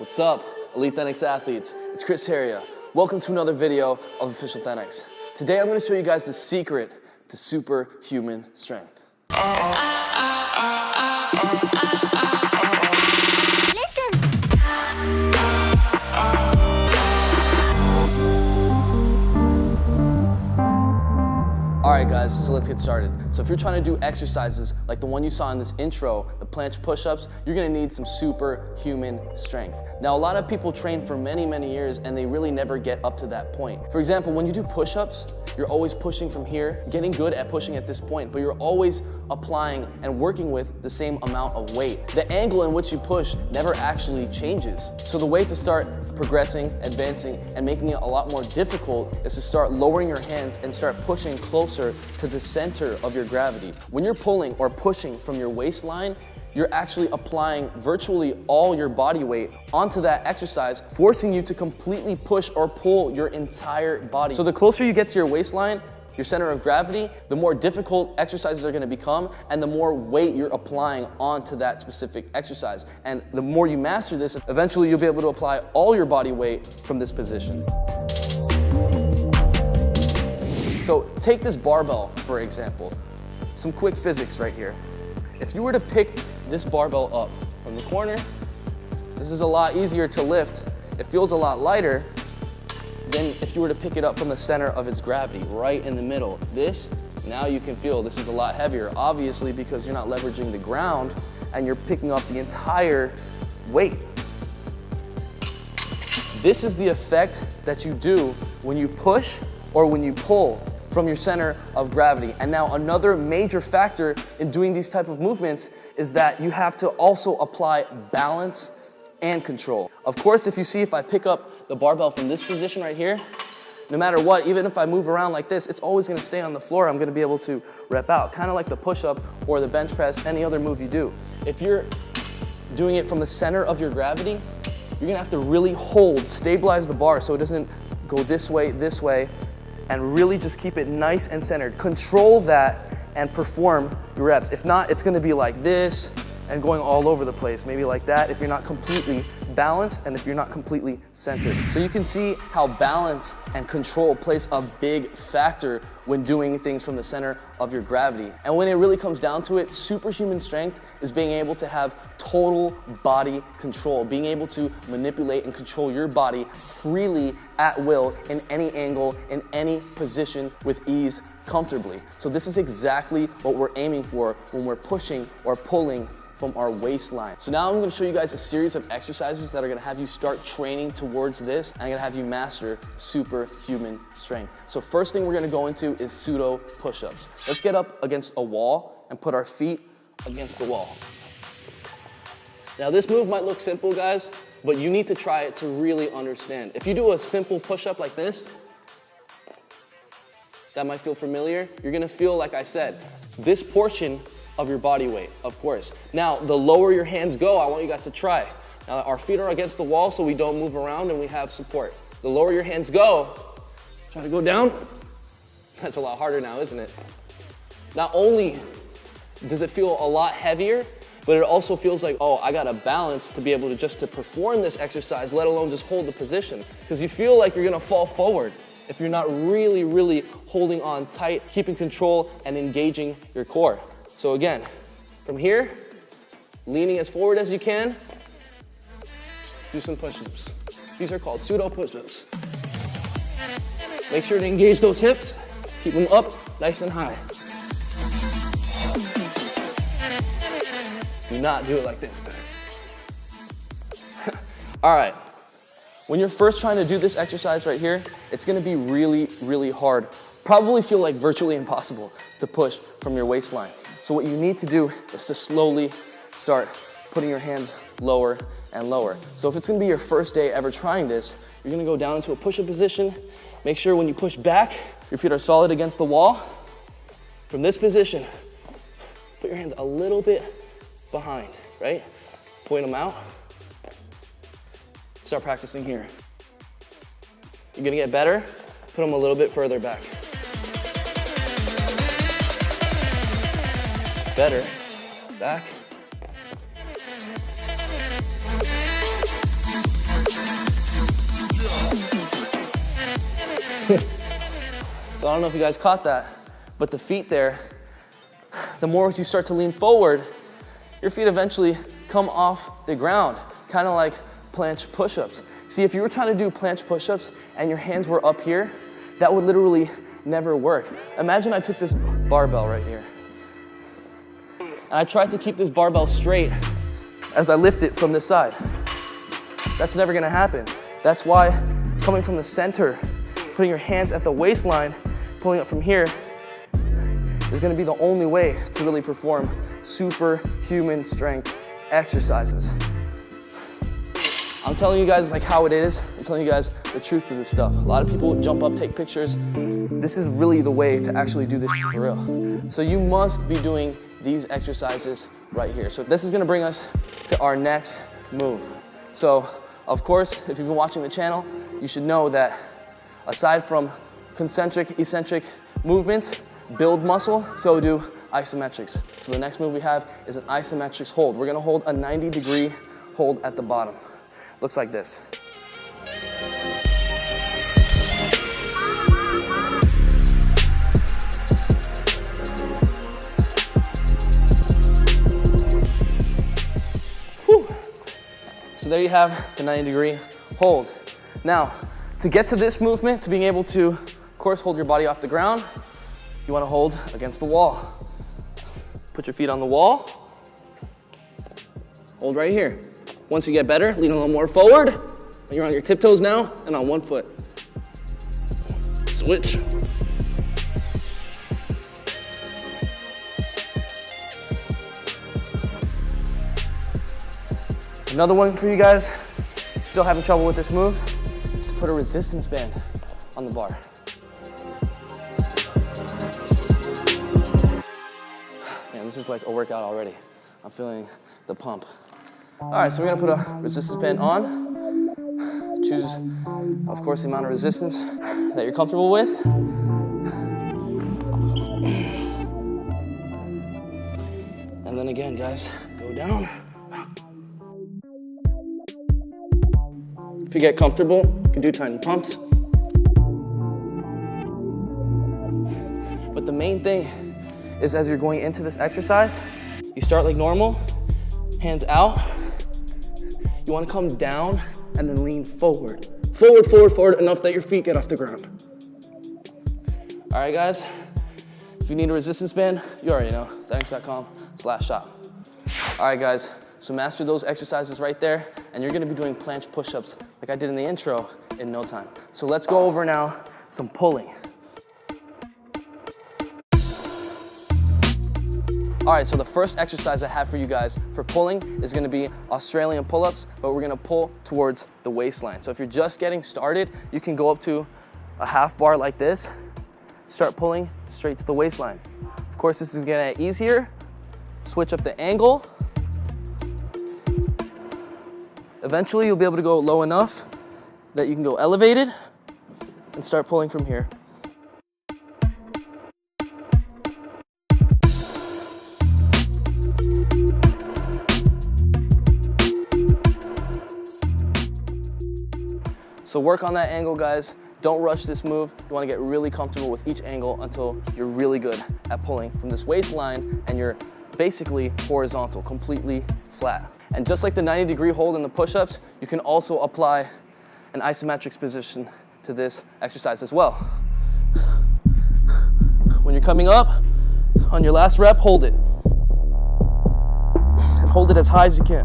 What's up, Elite Thenx athletes? It's Chris Heria. Welcome to another video of Official Thenx. Today I'm going to show you guys the secret to superhuman strength. Alright guys, so let's get started. So if you're trying to do exercises like the one you saw in this intro, the planche push-ups, you're gonna need some superhuman strength. Now a lot of people train for many years and they really never get up to that point. For example, when you do push-ups, you're always pushing from here, getting good at pushing at this point, but you're always applying and working with the same amount of weight. The angle in which you push never actually changes. So the way to start progressing, advancing, and making it a lot more difficult is to start lowering your hands and start pushing closer to the center of your gravity. When you're pulling or pushing from your waistline, you're actually applying virtually all your body weight onto that exercise, forcing you to completely push or pull your entire body. So the closer you get to your waistline, your center of gravity, the more difficult exercises are gonna become and the more weight you're applying onto that specific exercise. And the more you master this, eventually you'll be able to apply all your body weight from this position. So take this barbell, for example. Some quick physics right here. If you were to pick this barbell up from the corner, this is a lot easier to lift. It feels a lot lighter than if you were to pick it up from the center of its gravity, right in the middle. This, now you can feel this is a lot heavier, obviously because you're not leveraging the ground and you're picking up the entire weight. This is the effect that you do when you push or when you pull from your center of gravity. And now another major factor in doing these type of movements is that you have to also apply balance and control. Of course, if I pick up the barbell from this position right here, no matter what, even if I move around like this, it's always gonna stay on the floor. I'm gonna be able to rep out, kind of like the push-up or the bench press, any other move you do. If you're doing it from the center of your gravity, you're gonna have to really stabilize the bar so it doesn't go this way, and really just keep it nice and centered. Control that and perform your reps. If not, it's gonna be like this and going all over the place, maybe like that if you're not completely balanced and if you're not completely centered. So you can see how balance and control plays a big factor when doing things from the center of your gravity. And when it really comes down to it, superhuman strength is being able to have total body control, being able to manipulate and control your body freely at will in any angle, in any position with ease, comfortably. So this is exactly what we're aiming for when we're pushing or pulling from our waistline. So now I'm gonna show you guys a series of exercises that are gonna have you start training towards this and gonna have you master superhuman strength. So first thing we're gonna go into is pseudo push-ups. Let's get up against a wall and put our feet against the wall. Now this move might look simple, guys, but you need to try it to really understand. If you do a simple push-up like this, that might feel familiar. You're gonna feel, like I said, this portion of your body weight, of course. Now, the lower your hands go, I want you guys to try. Now, our feet are against the wall so we don't move around and we have support. The lower your hands go, try to go down. That's a lot harder now, isn't it? Not only does it feel a lot heavier, but it also feels like, oh, I gotta balance to be able to just to perform this exercise, let alone just hold the position. Because you feel like you're gonna fall forward if you're not really holding on tight, keeping control and engaging your core. So again, from here, leaning as forward as you can, do some push-ups. These are called pseudo push-ups. Make sure to engage those hips, keep them up nice and high. Do not do it like this, guys. All right, when you're first trying to do this exercise right here, it's gonna be really hard. Probably feel like virtually impossible to push from your waistline. So what you need to do is to slowly start putting your hands lower and lower. So if it's gonna be your first day ever trying this, you're gonna go down into a push-up position. Make sure when you push back, your feet are solid against the wall. From this position, put your hands a little bit behind, right? Point them out. Start practicing here. You're gonna get better, put them a little bit further back. Better, back. So I don't know if you guys caught that, but the feet there, the more you start to lean forward, your feet eventually come off the ground, kind of like planche push-ups. See, if you were trying to do planche push-ups and your hands were up here, that would literally never work. Imagine I took this barbell right here, and I tried to keep this barbell straight as I lift it from this side. That's never gonna happen. That's why coming from the center, putting your hands at the waistline, pulling up from here, is gonna be the only way to really perform superhuman strength exercises. I'm telling you guys like how it is. I'm telling you guys the truth to this stuff. A lot of people jump up, take pictures. This is really the way to actually do this for real. So you must be doing these exercises right here. So this is gonna bring us to our next move. So of course, if you've been watching the channel, you should know that aside from concentric, eccentric movements, build muscle, so do isometrics. So the next move we have is an isometrics hold. We're gonna hold a 90-degree hold at the bottom. Looks like this. Whew. So there you have the 90-degree hold. Now, to get to this movement, to being able to, of course, hold your body off the ground, you want to hold against the wall. Put your feet on the wall. Hold right here. Once you get better, lean a little more forward. You're on your tiptoes now and on one foot. Switch. Another one for you guys, still having trouble with this move, is to put a resistance band on the bar. Man, this is like a workout already. I'm feeling the pump. All right, so we're gonna put a resistance band on. Choose, of course, the amount of resistance that you're comfortable with. And then again, guys, go down. If you get comfortable, you can do tiny pumps. But the main thing is as you're going into this exercise, you start like normal, hands out. You want to come down and then lean forward. Forward, forward, forward, enough that your feet get off the ground. All right, guys, if you need a resistance band, you already know, thanx.com/shop. All right, guys, so master those exercises right there, and you're gonna be doing planche push-ups like I did in the intro in no time. So let's go over now some pulling. All right, so the first exercise I have for you guys for pulling is gonna be Australian pull-ups, but we're gonna pull towards the waistline. So if you're just getting started, you can go up to a half bar like this, start pulling straight to the waistline. Of course, this is gonna get easier. Switch up the angle. Eventually, you'll be able to go low enough that you can go elevated and start pulling from here. So work on that angle, guys. Don't rush this move. You want to get really comfortable with each angle until you're really good at pulling from this waistline and you're basically horizontal, completely flat. And just like the 90-degree hold in the push-ups, you can also apply an isometrics position to this exercise as well. When you're coming up, on your last rep, hold it. And hold it as high as you can.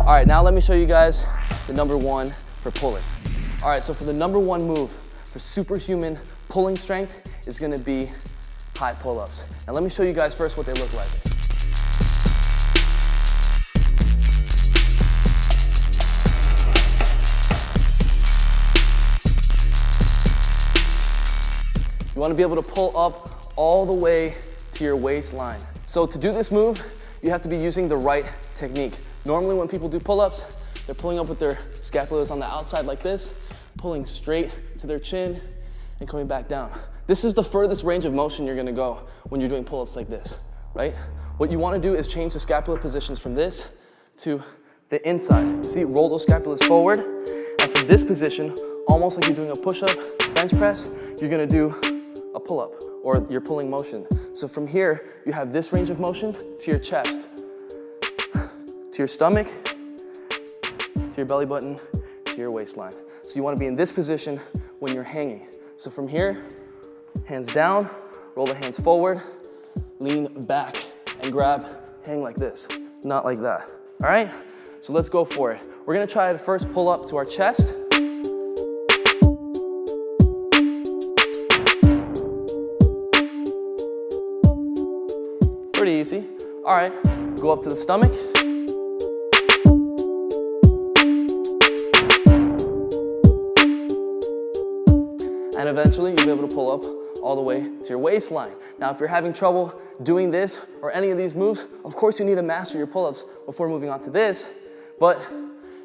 All right, now let me show you guys the number one for pulling. All right, so for the number one move for superhuman pulling strength is gonna be high pull-ups. Now let me show you guys first what they look like. You wanna be able to pull up all the way to your waistline. So to do this move, you have to be using the right technique. Normally when people do pull-ups, they're pulling up with their scapulas on the outside like this, pulling straight to their chin and coming back down. This is the furthest range of motion you're gonna go when you're doing pull-ups like this, right? What you want to do is change the scapular positions from this to the inside. See, roll those scapulas forward, and from this position, almost like you're doing a push-up, bench press, you're gonna do a pull-up, or your pulling motion. So from here, you have this range of motion to your chest, to your stomach, to your belly button, to your waistline. So you wanna be in this position when you're hanging. So from here, hands down, roll the hands forward, lean back, and grab, hang like this, not like that, all right? So let's go for it. We're gonna try to first pull up to our chest. Pretty easy. All right, go up to the stomach. And eventually you'll be able to pull up all the way to your waistline. Now, if you're having trouble doing this or any of these moves, of course you need to master your pull-ups before moving on to this, but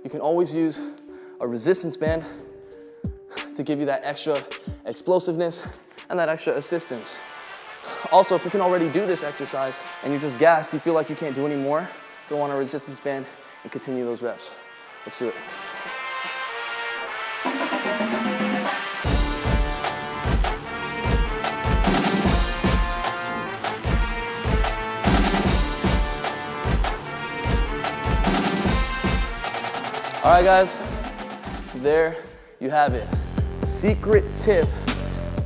you can always use a resistance band to give you that extra explosiveness and that extra assistance. Also, if you can already do this exercise and you're just gassed, you feel like you can't do any more, throw on a resistance band and continue those reps. Let's do it. All right, guys, so there you have it. The secret tip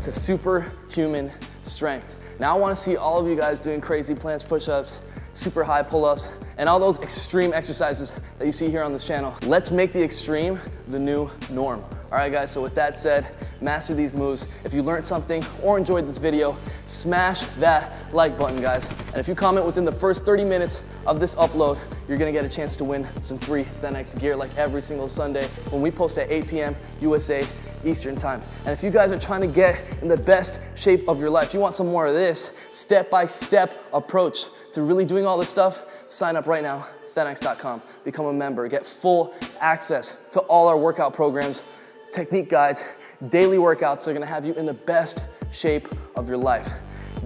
to superhuman strength. Now I wanna see all of you guys doing crazy planche push-ups, super high pull-ups, and all those extreme exercises that you see here on this channel. Let's make the extreme the new norm. All right, guys, so with that said, master these moves. If you learned something or enjoyed this video, smash that like button, guys. And if you comment within the first 30 minutes of this upload, you're gonna get a chance to win some free ThenX gear like every single Sunday when we post at 8 p.m. USA Eastern Time. And if you guys are trying to get in the best shape of your life, you want some more of this step-by-step approach to really doing all this stuff, sign up right now, ThenX.com. Become a member, get full access to all our workout programs, technique guides, daily workouts that are gonna have you in the best shape of your life.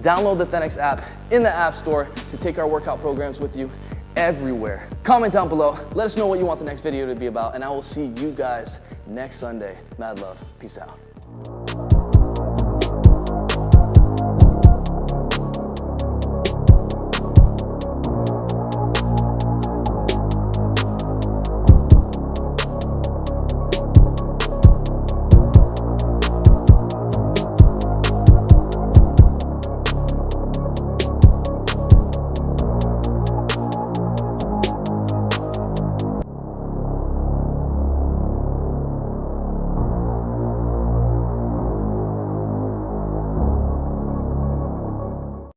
Download the ThenX app in the App Store to take our workout programs with you everywhere. Comment down below, let us know what you want the next video to be about, and I will see you guys next Sunday. Mad love, peace out.